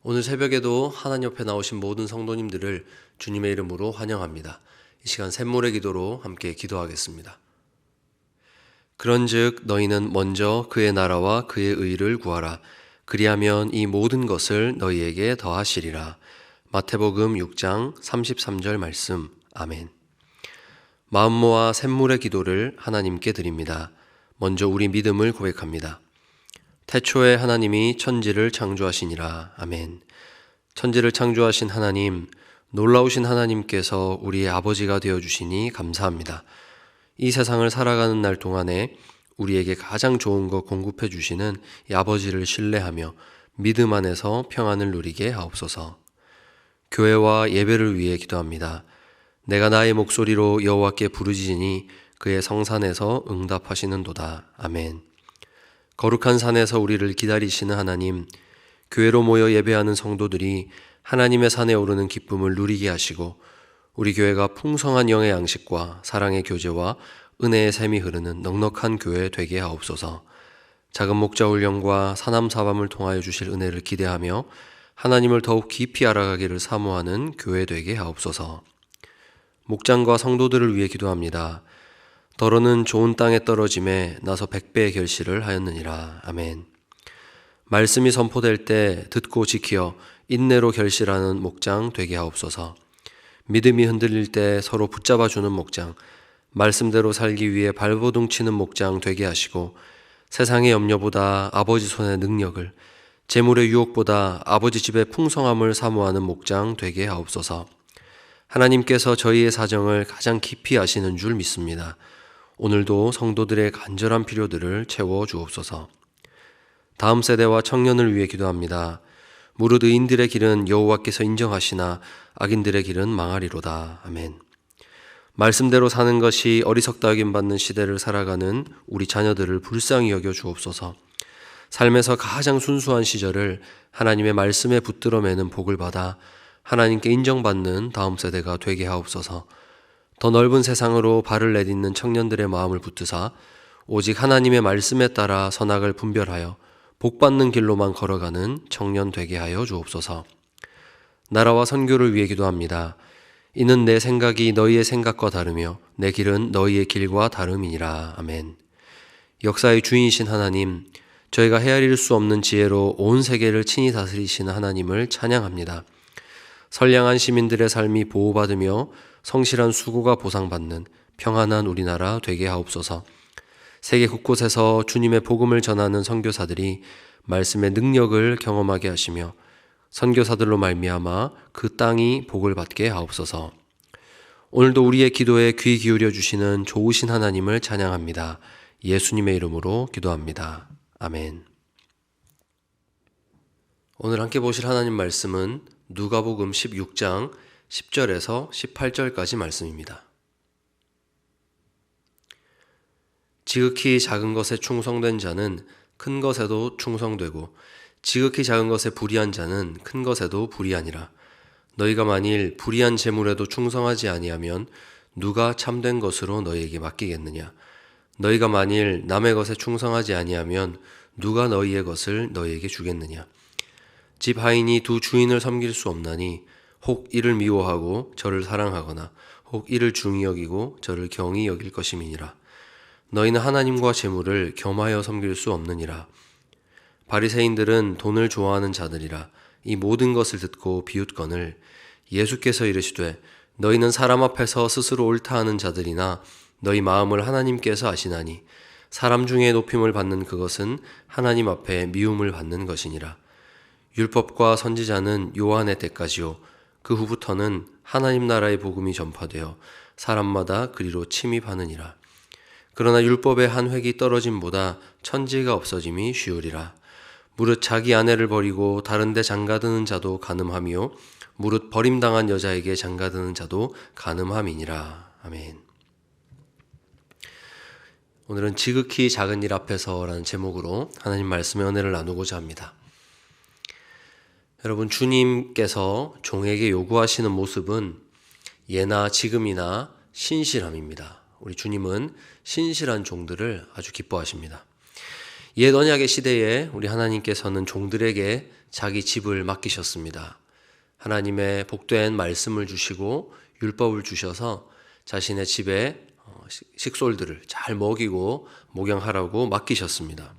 오늘 새벽에도 하나님 옆에 나오신 모든 성도님들을 주님의 이름으로 환영합니다. 이 시간 샘물의 기도로 함께 기도하겠습니다. 그런즉 너희는 먼저 그의 나라와 그의 의를 구하라. 그리하면 이 모든 것을 너희에게 더하시리라. 마태복음 6장 33절 말씀. 아멘. 마음 모아 샘물의 기도를 하나님께 드립니다. 먼저 우리 믿음을 고백합니다. 태초에 하나님이 천지를 창조하시니라. 아멘. 천지를 창조하신 하나님, 놀라우신 하나님께서 우리의 아버지가 되어주시니 감사합니다. 이 세상을 살아가는 날 동안에 우리에게 가장 좋은 것 공급해 주시는 이 아버지를 신뢰하며 믿음 안에서 평안을 누리게 하옵소서. 교회와 예배를 위해 기도합니다. 내가 나의 목소리로 여호와께 부르짖으니 그의 성산에서 응답하시는도다. 아멘. 거룩한 산에서 우리를 기다리시는 하나님, 교회로 모여 예배하는 성도들이 하나님의 산에 오르는 기쁨을 누리게 하시고 우리 교회가 풍성한 영의 양식과 사랑의 교제와 은혜의 샘이 흐르는 넉넉한 교회 되게 하옵소서. 작은 목자 훈련과 사남사밤을 통하여 주실 은혜를 기대하며 하나님을 더욱 깊이 알아가기를 사모하는 교회 되게 하옵소서. 목장과 성도들을 위해 기도합니다. 더러는 좋은 땅에 떨어짐에 나서 100배의 결실을 하였느니라. 아멘. 말씀이 선포될 때 듣고 지키어 인내로 결실하는 목장 되게 하옵소서. 믿음이 흔들릴 때 서로 붙잡아주는 목장, 말씀대로 살기 위해 발버둥 치는 목장 되게 하시고 세상의 염려보다 아버지 손의 능력을, 재물의 유혹보다 아버지 집의 풍성함을 사모하는 목장 되게 하옵소서. 하나님께서 저희의 사정을 가장 깊이 아시는 줄 믿습니다. 오늘도 성도들의 간절한 필요들을 채워 주옵소서. 다음 세대와 청년을 위해 기도합니다. 무릇 의인들의 길은 여호와께서 인정하시나 악인들의 길은 망하리로다. 아멘. 말씀대로 사는 것이 어리석다 여김받는 시대를 살아가는 우리 자녀들을 불쌍히 여겨 주옵소서. 삶에서 가장 순수한 시절을 하나님의 말씀에 붙들어 매는 복을 받아 하나님께 인정받는 다음 세대가 되게 하옵소서. 더 넓은 세상으로 발을 내딛는 청년들의 마음을 붙드사 오직 하나님의 말씀에 따라 선악을 분별하여 복받는 길로만 걸어가는 청년 되게 하여 주옵소서. 나라와 선교를 위해 기도합니다. 이는 내 생각이 너희의 생각과 다르며 내 길은 너희의 길과 다름이니라. 아멘. 역사의 주인이신 하나님, 저희가 헤아릴 수 없는 지혜로 온 세계를 친히 다스리시는 하나님을 찬양합니다. 선량한 시민들의 삶이 보호받으며 성실한 수고가 보상받는 평안한 우리나라 되게 하옵소서. 세계 곳곳에서 주님의 복음을 전하는 선교사들이 말씀의 능력을 경험하게 하시며 선교사들로 말미암아 그 땅이 복을 받게 하옵소서. 오늘도 우리의 기도에 귀 기울여 주시는 좋으신 하나님을 찬양합니다. 예수님의 이름으로 기도합니다. 아멘. 오늘 함께 보실 하나님 말씀은 누가복음 16장 10절에서 18절까지 말씀입니다. 지극히 작은 것에 충성된 자는 큰 것에도 충성되고 지극히 작은 것에 불의한 자는 큰 것에도 불의하니라. 너희가 만일 불의한 재물에도 충성하지 아니하면 누가 참된 것으로 너희에게 맡기겠느냐. 너희가 만일 남의 것에 충성하지 아니하면 누가 너희의 것을 너희에게 주겠느냐. 집 하인이 두 주인을 섬길 수 없나니 혹 이를 미워하고 저를 사랑하거나 혹 이를 중히 여기고 저를 경히 여길 것임이니라. 너희는 하나님과 재물을 겸하여 섬길 수 없느니라. 바리새인들은 돈을 좋아하는 자들이라. 이 모든 것을 듣고 비웃거늘 예수께서 이르시되 너희는 사람 앞에서 스스로 옳다 하는 자들이나 너희 마음을 하나님께서 아시나니 사람 중에 높임을 받는 그것은 하나님 앞에 미움을 받는 것이니라. 율법과 선지자는 요한의 때까지요 그 후부터는 하나님 나라의 복음이 전파되어 사람마다 그리로 침입하느니라. 그러나 율법의 한 획이 떨어짐보다 천지가 없어짐이 쉬우리라. 무릇 자기 아내를 버리고 다른 데 장가드는 자도 간음하며 무릇 버림당한 여자에게 장가드는 자도 간음함이니라. 아멘. 오늘은 지극히 작은 일 앞에서라는 제목으로 하나님 말씀의 은혜를 나누고자 합니다. 여러분, 주님께서 종에게 요구하시는 모습은 예나 지금이나 신실함입니다. 우리 주님은 신실한 종들을 아주 기뻐하십니다. 옛 언약의 시대에 우리 하나님께서는 종들에게 자기 집을 맡기셨습니다. 하나님의 복된 말씀을 주시고 율법을 주셔서 자신의 집에 식솔들을 잘 먹이고 목양하라고 맡기셨습니다.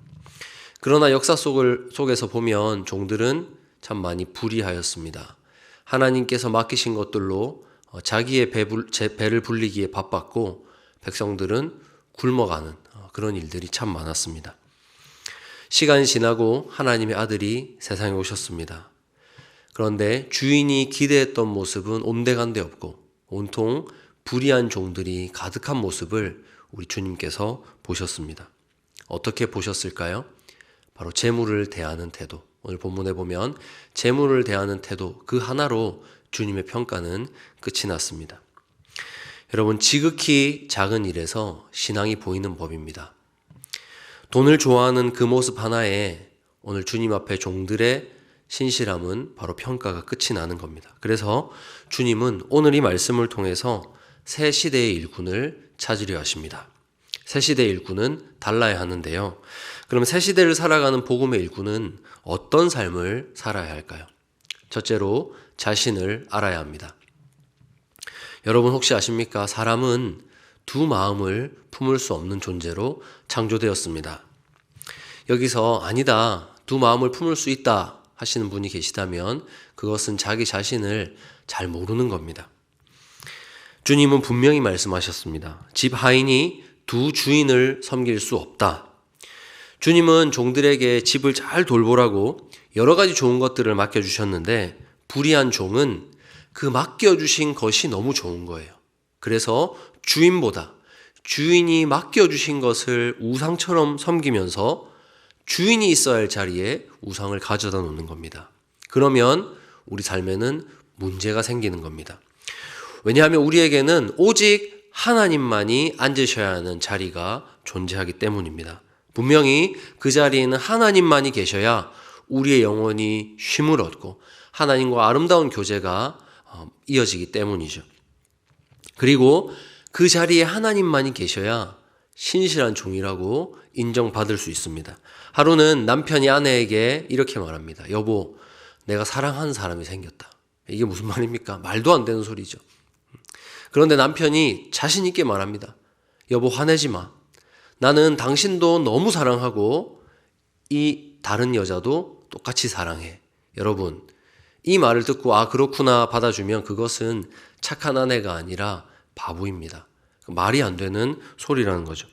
그러나 역사 속에서 보면 종들은 참 많이 불의하였습니다. 하나님께서 맡기신 것들로 자기의 배를 불리기에 바빴고 백성들은 굶어가는 그런 일들이 참 많았습니다. 시간이 지나고 하나님의 아들이 세상에 오셨습니다. 그런데 주인이 기대했던 모습은 온데간데 없고 온통 불의한 종들이 가득한 모습을 우리 주님께서 보셨습니다. 어떻게 보셨을까요? 바로 재물을 대하는 태도. 오늘 본문에 보면 재물을 대하는 태도 그 하나로 주님의 평가는 끝이 났습니다. 여러분, 지극히 작은 일에서 신앙이 보이는 법입니다. 돈을 좋아하는 그 모습 하나에 오늘 주님 앞에 종들의 신실함은 바로 평가가 끝이 나는 겁니다. 그래서 주님은 오늘 이 말씀을 통해서 새 시대의 일꾼을 찾으려 하십니다. 새 시대의 일꾼은 달라야 하는데요. 그럼 새 시대를 살아가는 복음의 일꾼은 어떤 삶을 살아야 할까요? 첫째로 자신을 알아야 합니다. 여러분 혹시 아십니까? 사람은 두 마음을 품을 수 없는 존재로 창조되었습니다. 여기서 아니다, 두 마음을 품을 수 있다 하시는 분이 계시다면 그것은 자기 자신을 잘 모르는 겁니다. 주님은 분명히 말씀하셨습니다. 집 하인이 두 주인을 섬길 수 없다. 주님은 종들에게 집을 잘 돌보라고 여러 가지 좋은 것들을 맡겨주셨는데 불의한 종은 그 맡겨주신 것이 너무 좋은 거예요. 그래서 주인보다 주인이 맡겨주신 것을 우상처럼 섬기면서 주인이 있어야 할 자리에 우상을 가져다 놓는 겁니다. 그러면 우리 삶에는 문제가 생기는 겁니다. 왜냐하면 우리에게는 오직 하나님만이 앉으셔야 하는 자리가 존재하기 때문입니다. 분명히 그 자리에는 하나님만이 계셔야 우리의 영혼이 쉼을 얻고 하나님과 아름다운 교제가 이어지기 때문이죠. 그리고 그 자리에 하나님만이 계셔야 신실한 종이라고 인정받을 수 있습니다. 하루는 남편이 아내에게 이렇게 말합니다. 여보, 내가 사랑하는 사람이 생겼다. 이게 무슨 말입니까? 말도 안 되는 소리죠. 그런데 남편이 자신 있게 말합니다. 여보, 화내지 마. 나는 당신도 너무 사랑하고 이 다른 여자도 똑같이 사랑해. 여러분, 이 말을 듣고 아 그렇구나 받아주면 그것은 착한 아내가 아니라 바보입니다. 말이 안 되는 소리라는 거죠.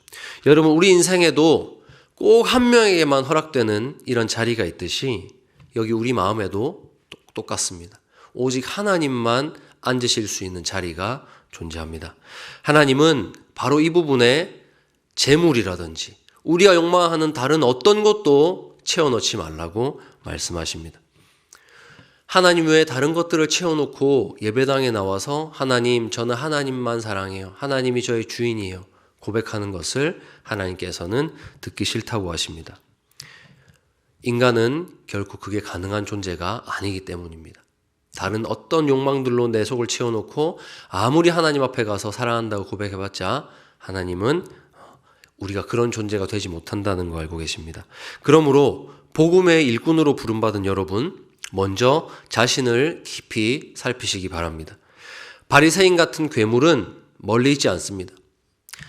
여러분, 우리 인생에도 꼭 한 명에게만 허락되는 이런 자리가 있듯이 여기 우리 마음에도 똑같습니다. 오직 하나님만 앉으실 수 있는 자리가 존재합니다. 하나님은 바로 이 부분에 재물이라든지 우리가 욕망하는 다른 어떤 것도 채워넣지 말라고 말씀하십니다. 하나님 외에 다른 것들을 채워놓고 예배당에 나와서 하나님, 저는 하나님만 사랑해요. 하나님이 저의 주인이에요. 고백하는 것을 하나님께서는 듣기 싫다고 하십니다. 인간은 결코 그게 가능한 존재가 아니기 때문입니다. 다른 어떤 욕망들로 내 속을 채워놓고 아무리 하나님 앞에 가서 사랑한다고 고백해봤자 하나님은 우리가 그런 존재가 되지 못한다는 거 알고 계십니다. 그러므로 복음의 일꾼으로 부름받은 여러분, 먼저 자신을 깊이 살피시기 바랍니다. 바리새인 같은 괴물은 멀리 있지 않습니다.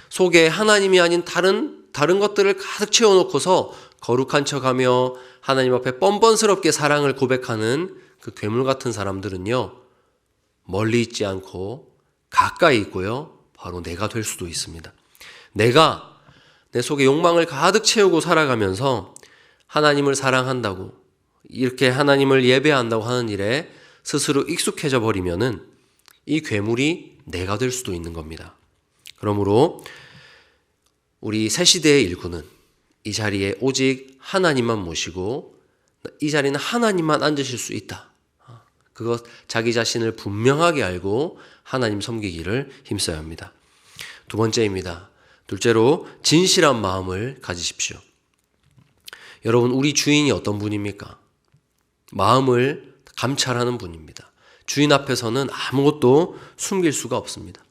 속에 하나님이 아닌 다른 것들을 가득 채워놓고서 거룩한 척하며 하나님 앞에 뻔뻔스럽게 사랑을 고백하는 그 괴물 같은 사람들은요, 멀리 있지 않고 가까이 있고요, 바로 내가 될 수도 있습니다. 내가 내 속에 욕망을 가득 채우고 살아가면서 하나님을 사랑한다고 이렇게 하나님을 예배한다고 하는 일에 스스로 익숙해져 버리면은 이 괴물이 내가 될 수도 있는 겁니다. 그러므로 우리 새 시대의 일꾼은 이 자리에 오직 하나님만 모시고 이 자리는 하나님만 앉으실 수 있다. 그것 자기 자신을 분명하게 알고 하나님 섬기기를 힘써야 합니다. 두 번째입니다. 둘째로 진실한 마음을 가지십시오. 여러분, 우리 주인이 어떤 분입니까? 마음을 감찰하는 분입니다. 주인 앞에서는 아무것도 숨길 수가 없습니다.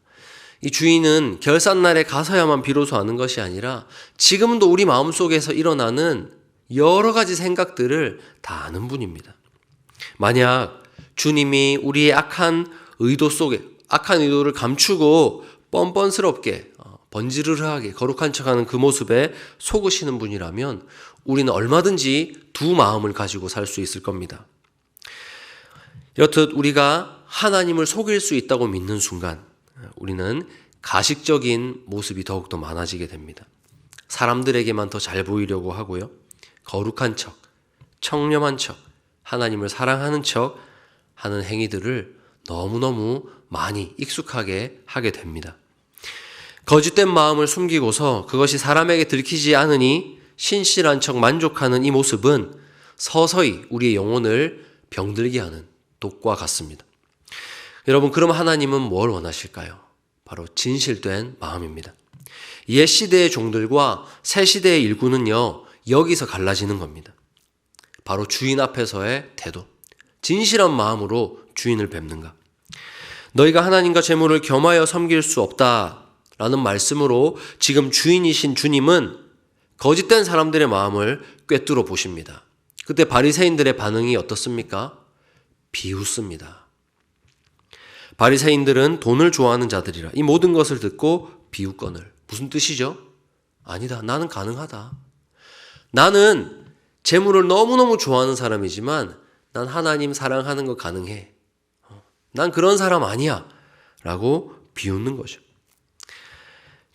이 주인은 결산날에 가서야만 비로소 아는 것이 아니라 지금도 우리 마음속에서 일어나는 여러 가지 생각들을 다 아는 분입니다. 만약 주님이 우리의 악한 의도를 감추고 뻔뻔스럽게 번지르르하게 거룩한 척하는 그 모습에 속으시는 분이라면 우리는 얼마든지 두 마음을 가지고 살 수 있을 겁니다. 여튼 우리가 하나님을 속일 수 있다고 믿는 순간 우리는 가식적인 모습이 더욱더 많아지게 됩니다. 사람들에게만 더 잘 보이려고 하고요. 거룩한 척, 청렴한 척, 하나님을 사랑하는 척 하는 행위들을 너무너무 많이 익숙하게 하게 됩니다. 거짓된 마음을 숨기고서 그것이 사람에게 들키지 않으니 신실한 척 만족하는 이 모습은 서서히 우리의 영혼을 병들게 하는 독과 같습니다. 여러분, 그럼 하나님은 뭘 원하실까요? 바로 진실된 마음입니다. 옛 시대의 종들과 새 시대의 일꾼은요, 여기서 갈라지는 겁니다. 바로 주인 앞에서의 태도, 진실한 마음으로 주인을 뵙는가. 너희가 하나님과 재물을 겸하여 섬길 수 없다라는 말씀으로 지금 주인이신 주님은 거짓된 사람들의 마음을 꿰뚫어 보십니다. 그때 바리새인들의 반응이 어떻습니까? 비웃습니다. 바리새인들은 돈을 좋아하는 자들이라 이 모든 것을 듣고 비웃거늘. 무슨 뜻이죠? 아니다. 나는 가능하다. 나는 재물을 너무너무 좋아하는 사람이지만 난 하나님 사랑하는 거 가능해. 난 그런 사람 아니야. 라고 비웃는 거죠.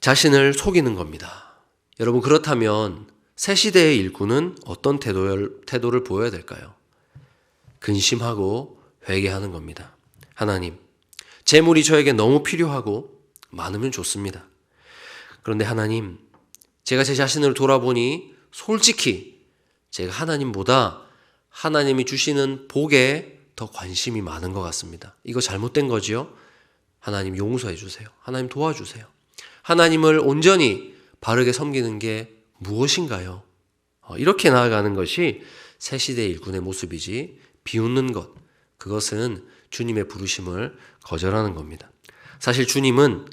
자신을 속이는 겁니다. 여러분, 그렇다면 새 시대의 일꾼은 어떤 태도를 보여야 될까요? 근심하고 회개하는 겁니다. 하나님, 재물이 저에게 너무 필요하고 많으면 좋습니다. 그런데 하나님, 제가 제 자신을 돌아보니 솔직히 제가 하나님보다 하나님이 주시는 복에 더 관심이 많은 것 같습니다. 이거 잘못된 거지요? 하나님 용서해 주세요. 하나님 도와주세요. 하나님을 온전히 바르게 섬기는 게 무엇인가요? 이렇게 나아가는 것이 새 시대의 일꾼의 모습이지, 비웃는 것, 그것은 주님의 부르심을 거절하는 겁니다. 사실 주님은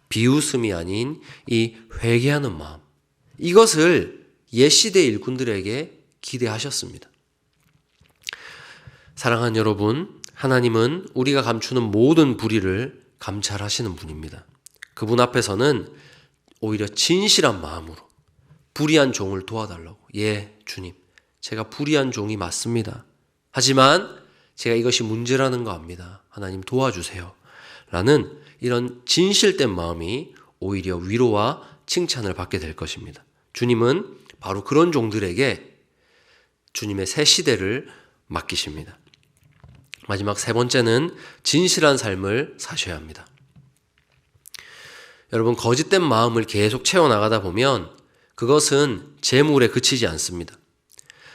비웃음이 아닌 이 회개하는 마음, 이것을 옛 시대의 일꾼들에게 기대하셨습니다. 사랑하는 여러분, 하나님은 우리가 감추는 모든 불의를 감찰하시는 분입니다. 그분 앞에서는 오히려 진실한 마음으로 불의한 종을 도와달라고, 예, 주님, 제가 불의한 종이 맞습니다. 하지만 제가 이것이 문제라는 거 압니다. 하나님 도와주세요. 라는 이런 진실된 마음이 오히려 위로와 칭찬을 받게 될 것입니다. 주님은 바로 그런 종들에게 주님의 새 시대를 맡기십니다. 마지막 세 번째는 진실한 삶을 사셔야 합니다. 여러분, 거짓된 마음을 계속 채워나가다 보면 그것은 재물에 그치지 않습니다.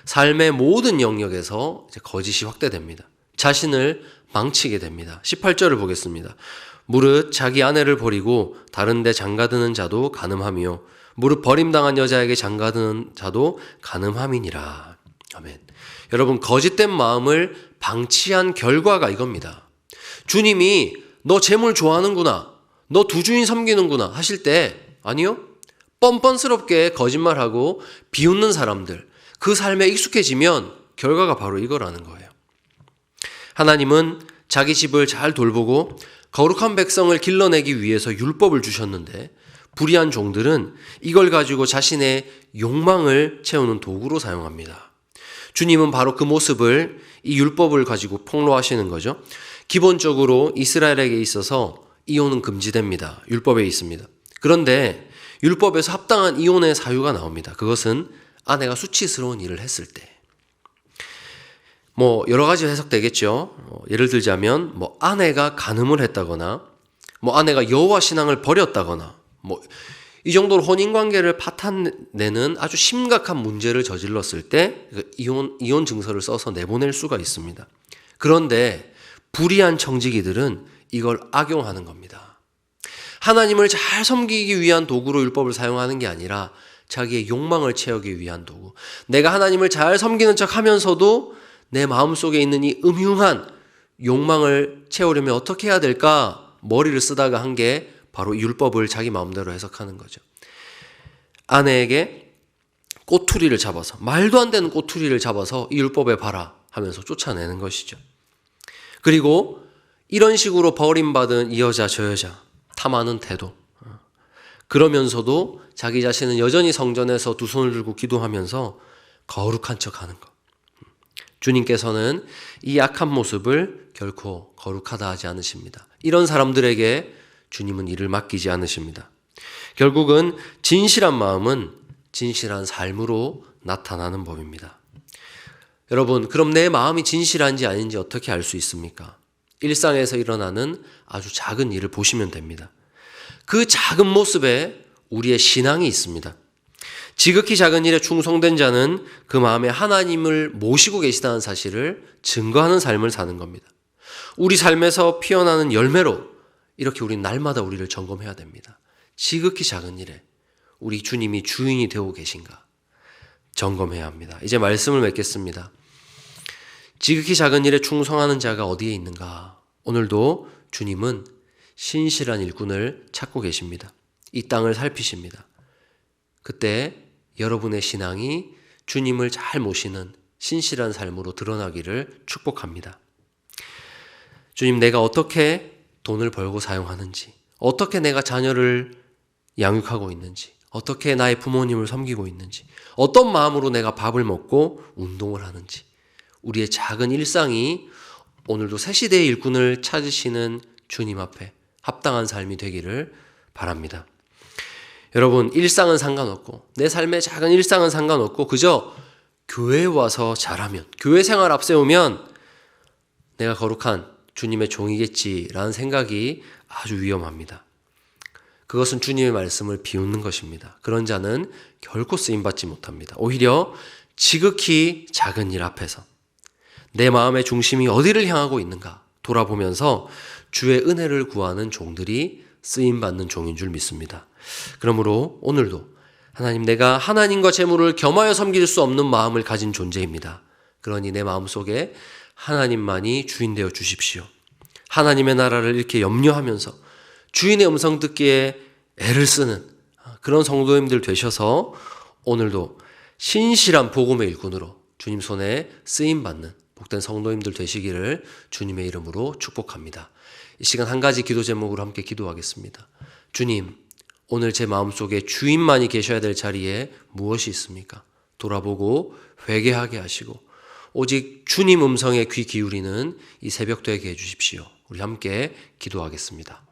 삶의 모든 영역에서 거짓이 확대됩니다. 자신을 망치게 됩니다. 18절을 보겠습니다. 무릇 자기 아내를 버리고 다른 데 장가드는 자도 간음하며 무릇 버림당한 여자에게 장가드는 자도 간음함이니라. 아멘. 여러분, 거짓된 마음을 방치한 결과가 이겁니다. 주님이 너 재물 좋아하는구나, 너 두 주인 섬기는구나 하실 때, 아니요, 뻔뻔스럽게 거짓말하고 비웃는 사람들, 그 삶에 익숙해지면 결과가 바로 이거라는 거예요. 하나님은 자기 집을 잘 돌보고 거룩한 백성을 길러내기 위해서 율법을 주셨는데 불의한 종들은 이걸 가지고 자신의 욕망을 채우는 도구로 사용합니다. 주님은 바로 그 모습을, 이 율법을 가지고 폭로하시는 거죠. 기본적으로 이스라엘에게 있어서 이혼은 금지됩니다. 율법에 있습니다. 그런데 율법에서 합당한 이혼의 사유가 나옵니다. 그것은 아내가 수치스러운 일을 했을 때. 여러 가지 해석되겠죠. 예를 들자면 아내가 간음을 했다거나 아내가 여호와 신앙을 버렸다거나 이 정도로 혼인관계를 파탄내는 아주 심각한 문제를 저질렀을 때 이혼 증서를 써서 내보낼 수가 있습니다. 그런데 불의한 청지기들은 이걸 악용하는 겁니다. 하나님을 잘 섬기기 위한 도구로 율법을 사용하는 게 아니라 자기의 욕망을 채우기 위한 도구. 내가 하나님을 잘 섬기는 척 하면서도 내 마음속에 있는 이 음흉한 욕망을 채우려면 어떻게 해야 될까? 머리를 쓰다가 한 게 바로 율법을 자기 마음대로 해석하는 거죠. 아내에게 꼬투리를 잡아서, 말도 안 되는 꼬투리를 잡아서 이 율법에 봐라 하면서 쫓아내는 것이죠. 그리고 이런 식으로 버림받은 이 여자 저 여자 탐하는 태도, 그러면서도 자기 자신은 여전히 성전에서 두 손을 들고 기도하면서 거룩한 척하는 것. 주님께서는 이 악한 모습을 결코 거룩하다 하지 않으십니다. 이런 사람들에게 주님은 일을 맡기지 않으십니다. 결국은 진실한 마음은 진실한 삶으로 나타나는 법입니다. 여러분, 그럼 내 마음이 진실한지 아닌지 어떻게 알 수 있습니까? 일상에서 일어나는 아주 작은 일을 보시면 됩니다. 그 작은 모습에 우리의 신앙이 있습니다. 지극히 작은 일에 충성된 자는 그 마음에 하나님을 모시고 계시다는 사실을 증거하는 삶을 사는 겁니다. 우리 삶에서 피어나는 열매로 이렇게 우리는 날마다 우리를 점검해야 됩니다. 지극히 작은 일에 우리 주님이 주인이 되고 계신가 점검해야 합니다. 이제 말씀을 맺겠습니다. 지극히 작은 일에 충성하는 자가 어디에 있는가? 오늘도 주님은 신실한 일꾼을 찾고 계십니다. 이 땅을 살피십니다. 그때 여러분의 신앙이 주님을 잘 모시는 신실한 삶으로 드러나기를 축복합니다. 주님, 내가 어떻게 돈을 벌고 사용하는지, 어떻게 내가 자녀를 양육하고 있는지, 어떻게 나의 부모님을 섬기고 있는지, 어떤 마음으로 내가 밥을 먹고 운동을 하는지, 우리의 작은 일상이 오늘도 새 시대의 일꾼을 찾으시는 주님 앞에 합당한 삶이 되기를 바랍니다. 여러분, 일상은 상관없고, 내 삶의 작은 일상은 상관없고, 그저 교회에 와서 잘하면, 교회 생활 앞세우면 내가 거룩한 주님의 종이겠지라는 생각이 아주 위험합니다. 그것은 주님의 말씀을 비웃는 것입니다. 그런 자는 결코 쓰임받지 못합니다. 오히려 지극히 작은 일 앞에서 내 마음의 중심이 어디를 향하고 있는가 돌아보면서 주의 은혜를 구하는 종들이 쓰임받는 종인 줄 믿습니다. 그러므로 오늘도 하나님, 내가 하나님과 재물을 겸하여 섬길 수 없는 마음을 가진 존재입니다. 그러니 내 마음속에 하나님만이 주인 되어 주십시오. 하나님의 나라를 이렇게 염려하면서 주인의 음성 듣기에 애를 쓰는 그런 성도님들 되셔서 오늘도 신실한 복음의 일꾼으로 주님 손에 쓰임받는 복된 성도님들 되시기를 주님의 이름으로 축복합니다. 이 시간 한 가지 기도 제목으로 함께 기도하겠습니다. 주님, 오늘 제 마음속에 주인만이 계셔야 될 자리에 무엇이 있습니까? 돌아보고 회개하게 하시고 오직 주님 음성에 귀 기울이는 이 새벽 되게 해주십시오. 우리 함께 기도하겠습니다.